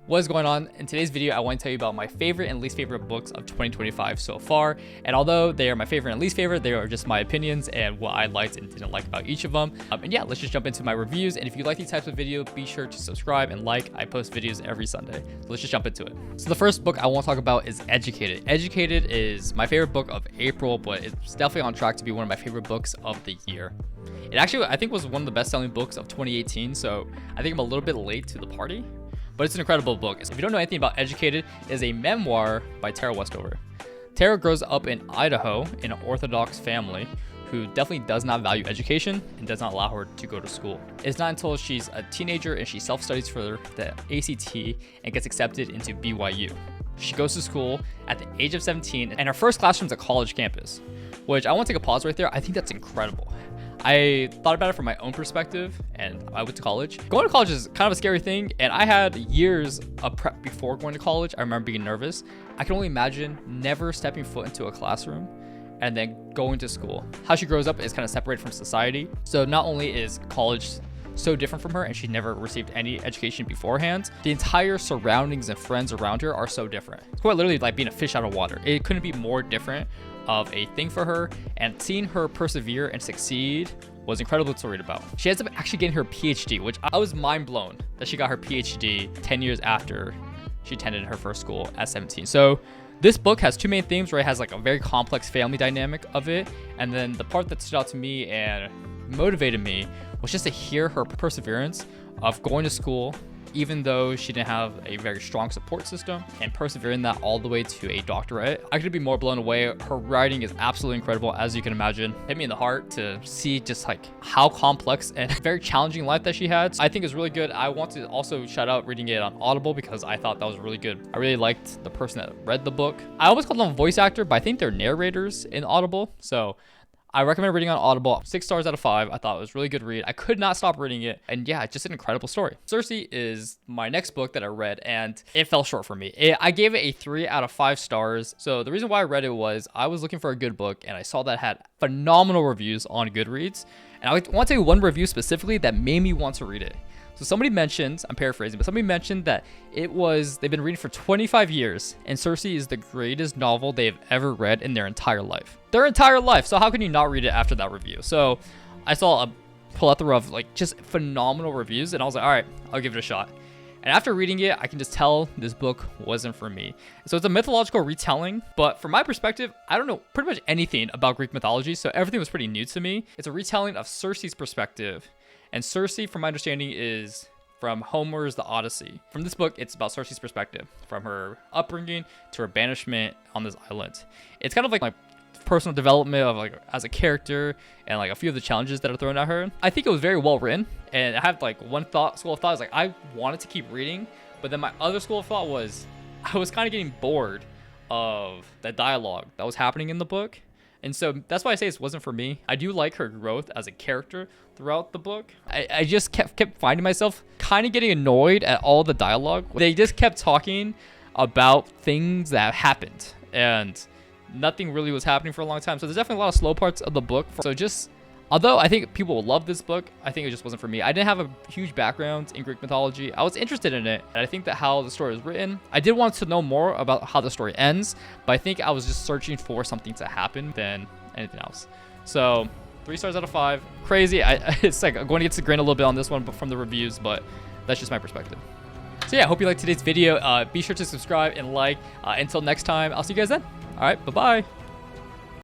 What is going on? In today's video, I want to tell you about my favorite and least favorite books of 2025 so far. And although they are my favorite and least favorite, they are just my opinions and what I liked and didn't like about each of them. And yeah, let's just jump into my reviews. And if you like these types of videos, be sure to subscribe and like. I post videos every Sunday. So let's just jump into it. So the first book I want to talk about is Educated. Educated is my favorite book of April, but it's definitely on track to be one of my favorite books of the year. It actually, I think, was one of the best-selling books of 2018, so I think I'm a little bit late to the party. But it's an incredible book. If you don't know anything about Educated, it is a memoir by Tara Westover. Tara grows up in Idaho in an Orthodox family who definitely does not value education and does not allow her to go to school. It's not until she's a teenager and she self-studies for the ACT and gets accepted into BYU. She goes to school at the age of 17 and her first classroom's a college campus, which I want to take a pause right there. I think that's incredible. I thought about it from my own perspective, and I went to college. Going to college is kind of a scary thing, and I had years of prep before going to college. I remember being nervous. I can only imagine never stepping foot into a classroom and then going to school. How she grows up is kind of separated from society. So not only is college so different from her and she never received any education beforehand, the entire surroundings and friends around her are so different. It's quite literally like being a fish out of water. It couldn't be more different of a thing for her, and seeing her persevere and succeed was incredible to read about. She ends up actually getting her PhD, which I was mind blown that she got her PhD 10 years after she attended her first school at 17. So this book has two main themes where it has like a very complex family dynamic of it, and then the part that stood out to me and motivated me was just to hear her perseverance of going to school even though she didn't have a very strong support system, and persevering that all the way to a doctorate. I could be more blown away. Her writing is absolutely incredible, as you can imagine. Hit me in the heart to see just like how complex and very challenging life that she had. I think it's really good. I want to also shout out reading it on Audible because I thought that was really good. I really liked the person that read the book. I always call them a voice actor, but I think they're narrators in Audible. So I recommend reading on Audible. 6 stars out of 5. I thought it was a really good read. I could not stop reading it. And yeah, it's just an incredible story. Circe is my next book that I read, and it fell short for me. I gave it a 3 out of 5 stars. So the reason why I read it was I was looking for a good book, and I saw that it had phenomenal reviews on Goodreads. And I want to tell you one review specifically that made me want to read it. So somebody mentioned, I'm paraphrasing, but somebody mentioned that they've been reading for 25 years, and Circe is the greatest novel they've ever read in their entire life. Their entire life. So how can you not read it after that review? So I saw a plethora of like just phenomenal reviews, and I was like, all right, I'll give it a shot. And after reading it, I can just tell this book wasn't for me. So it's a mythological retelling, but from my perspective, I don't know pretty much anything about Greek mythology, so everything was pretty new to me. It's a retelling of Circe's perspective. And Circe, from my understanding, is from Homer's The Odyssey. From this book, it's about Circe's perspective, from her upbringing to her banishment on this island. It's kind of like my personal development of like as a character and like a few of the challenges that are thrown at her. I think it was very well written, and I have like school of thought is like I wanted to keep reading, but then my other school of thought was I was kind of getting bored of the dialogue that was happening in the book. And so that's why I say this wasn't for me. I do like her growth as a character throughout the book. I just kept finding myself kind of getting annoyed at all the dialogue. They just kept talking about things that happened, and nothing really was happening for a long time. So there's definitely a lot of slow parts of the book. So just, although I think people will love this book, I think it just wasn't for me. I didn't have a huge background in Greek mythology. I was interested in it, and I think that how the story is written, I did want to know more about how the story ends, but I think I was just searching for something to happen than anything else. So 3 stars out of 5. Crazy. It's like I'm going against the grain a little bit on this one, but from the reviews, but that's just my perspective. So yeah, I hope you liked today's video. Be sure to subscribe and like. Until next time, I'll see you guys then. All right, bye-bye.